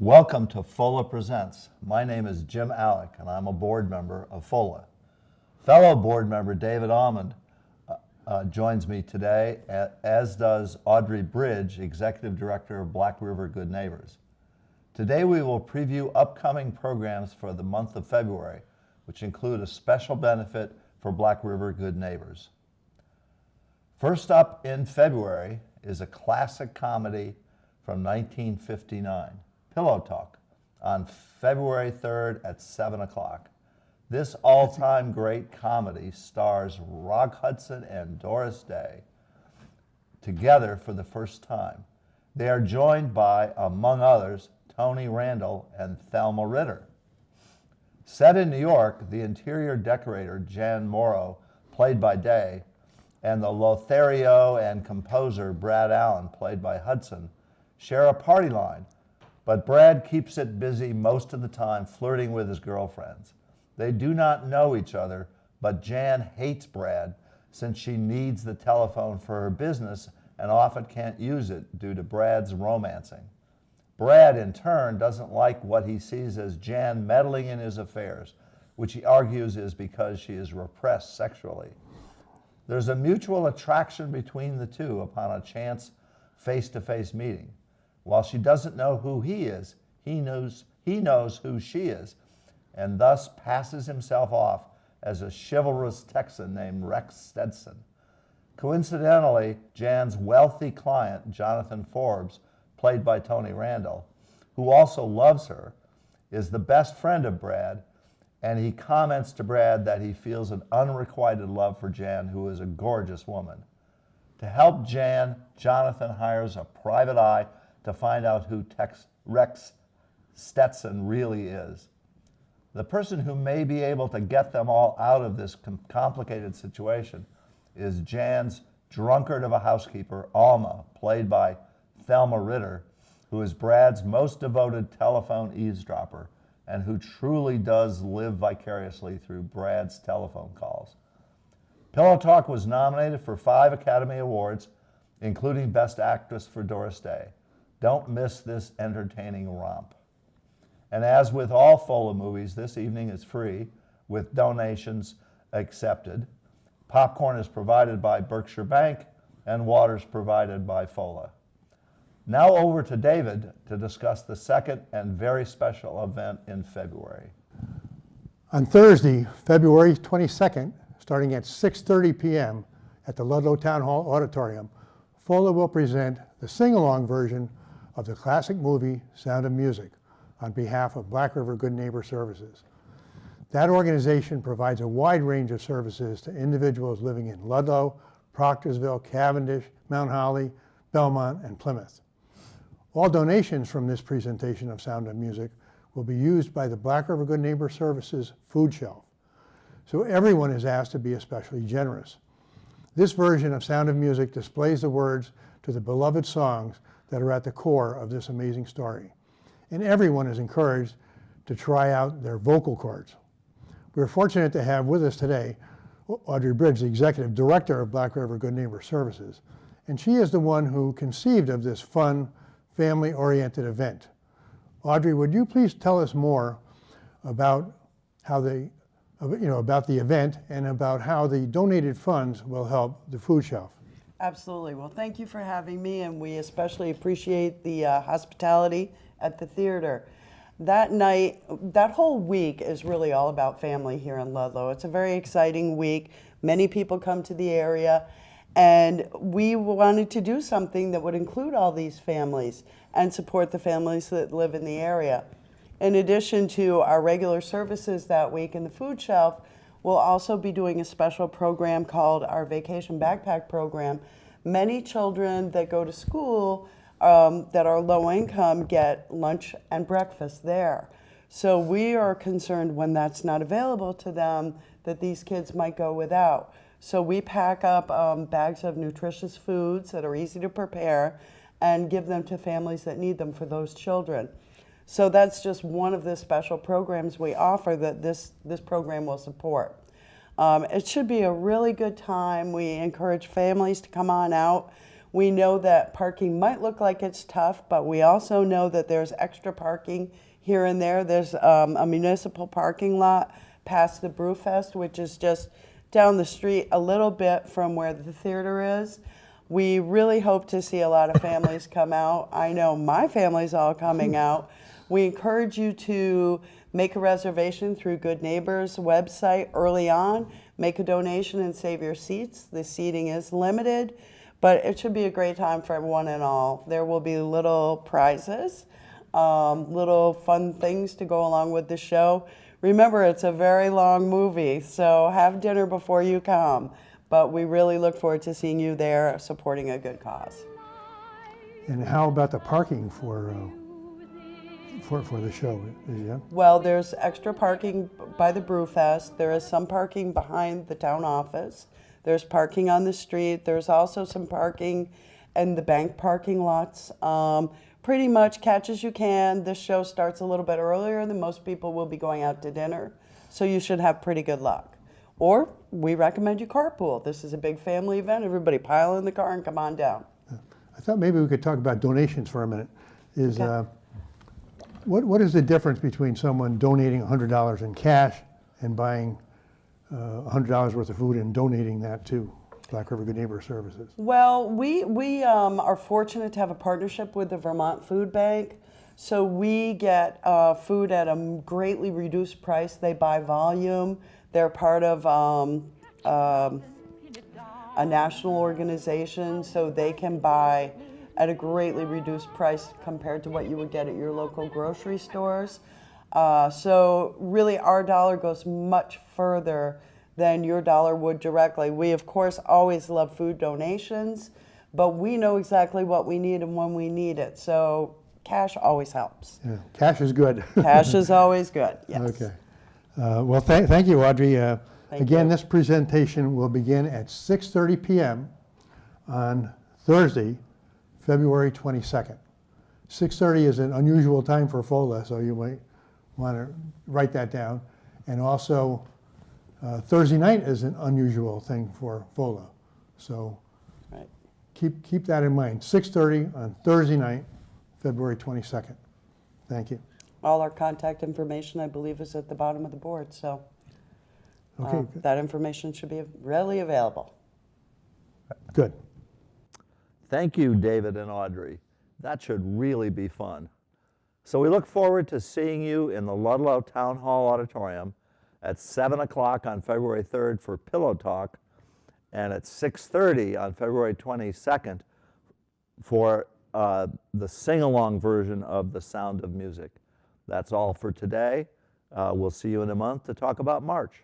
Welcome to FOLA Presents. My name is Jim Alec, and I'm a board member of FOLA. Fellow board member David Almond joins me today, as does Audrey Bridge, Executive Director of Black River Good Neighbors. Today we will preview upcoming programs for the month of February, which include a special benefit for Black River Good Neighbors. First up in February is a classic comedy from 1959, Pillow Talk, on February 3rd at 7 o'clock. This all-time great comedy stars Rock Hudson and Doris Day together for the first time. They are joined by, among others, Tony Randall and Thelma Ritter. Set in New York, the interior decorator Jan Morrow, played by Day, and the Lothario and composer Brad Allen, played by Hudson, share a party line, but Brad keeps it busy most of the time flirting with his girlfriends. They do not know each other, but Jan hates Brad since she needs the telephone for her business and often can't use it due to Brad's romancing. Brad, in turn, doesn't like what he sees as Jan meddling in his affairs, which he argues is because she is repressed sexually. There's a mutual attraction between the two upon a chance face-to-face meeting. While she doesn't know who he is, he knows who she is, and thus passes himself off as a chivalrous Texan named Rex Stetson. Coincidentally, Jan's wealthy client, Jonathan Forbes, played by Tony Randall, who also loves her, is the best friend of Brad, and he comments to Brad that he feels an unrequited love for Jan, who is a gorgeous woman. To help Jan, Jonathan hires a private eye to find out who Rex Stetson really is. The person who may be able to get them all out of this complicated situation is Jan's drunkard of a housekeeper, Alma, played by Thelma Ritter, who is Brad's most devoted telephone eavesdropper and who truly does live vicariously through Brad's telephone calls. Pillow Talk was nominated for 5 Academy Awards, including Best Actress for Doris Day. Don't miss this entertaining romp. And as with all FOLA movies, this evening is free, with donations accepted. Popcorn is provided by Berkshire Bank, and water is provided by FOLA. Now over to David to discuss the second and very special event in February. On Thursday, February 22nd, starting at 6:30 p.m. at the Ludlow Town Hall Auditorium, FOLA will present the sing-along version of the classic movie Sound of Music on behalf of Black River Good Neighbor Services. That organization provides a wide range of services to individuals living in Ludlow, Proctorsville, Cavendish, Mount Holly, Belmont, and Plymouth. All donations from this presentation of Sound of Music will be used by the Black River Good Neighbor Services food shelf. So everyone is asked to be especially generous. This version of Sound of Music displays the words to the beloved songs that are at the core of this amazing story. And everyone is encouraged to try out their vocal cords. We're fortunate to have with us today Audrey Bridge, the Executive Director of Black River Good Neighbor Services. And she is the one who conceived of this fun, family-oriented event. Audrey, would you please tell us more about how about the event and about how the donated funds will help the food shelf? Absolutely. Well, thank you for having me, and we especially appreciate the hospitality at the theater. That night, that whole week is really all about family here in Ludlow. It's a very exciting week. Many people come to the area, and we wanted to do something that would include all these families and support the families that live in the area. In addition to our regular services that week in the food shelf, we'll also be doing a special program called our Vacation Backpack Program. Many children that go to school that are low income get lunch and breakfast there. So we are concerned when that's not available to them that these kids might go without. So we pack up bags of nutritious foods that are easy to prepare and give them to families that need them for those children. So that's just one of the special programs we offer that this program will support. It should be a really good time. We encourage families to come on out. We know that parking might look like it's tough, but we also know that there's extra parking here and there. There's a municipal parking lot past the Brewfest, which is just down the street a little bit from where the theater is. We really hope to see a lot of families come out. I know my family's all coming out. We encourage you to make a reservation through Good Neighbors website early on. Make a donation and save your seats. The seating is limited, but it should be a great time for everyone and all. There will be little prizes, little fun things to go along with the show. Remember, it's a very long movie, so have dinner before you come. But we really look forward to seeing you there supporting a good cause. And how about the parking for the show? Yeah. Well, there's extra parking by the Brewfest. There is some parking behind the town office. There's parking on the street. There's also some parking in the bank parking lots. Pretty much catch as you can. This show starts a little bit earlier than most people will be going out to dinner, so you should have pretty good luck. Or we recommend you carpool. This is a big family event. Everybody pile in the car and come on down. I thought maybe we could talk about donations for a minute. Okay. What is the difference between someone donating $100 in cash and buying $100 worth of food and donating that to Black River Good Neighbor Services? Well, we are fortunate to have a partnership with the Vermont Food Bank. So we get food at a greatly reduced price. They buy volume. They're part of a national organization, so they can buy at a greatly reduced price compared to what you would get at your local grocery stores. So really our dollar goes much further than your dollar would directly. We of course always love food donations, but we know exactly what we need and when we need it. So cash always helps. Yeah, cash is good. Cash is always good, yes. Okay. Well, thank you, Audrey. Again, you. this presentation will begin at 6:30 p.m. on Thursday, February 22nd. 6:30 is an unusual time for FOLA, so you might want to write that down. And also, Thursday night is an unusual thing for FOLA. So Right. keep that in mind. 6:30 on Thursday night, February 22nd. Thank you. All our contact information, I believe, is at the bottom of the board, so Okay, good. that information should be readily available. Good. Thank you, David and Audrey. That should really be fun. So we look forward to seeing you in the Ludlow Town Hall Auditorium at 7 o'clock on February 3rd for Pillow Talk, and at 6:30 on February 22nd for the sing-along version of The Sound of Music. That's all for today. We'll see you in a month to talk about March.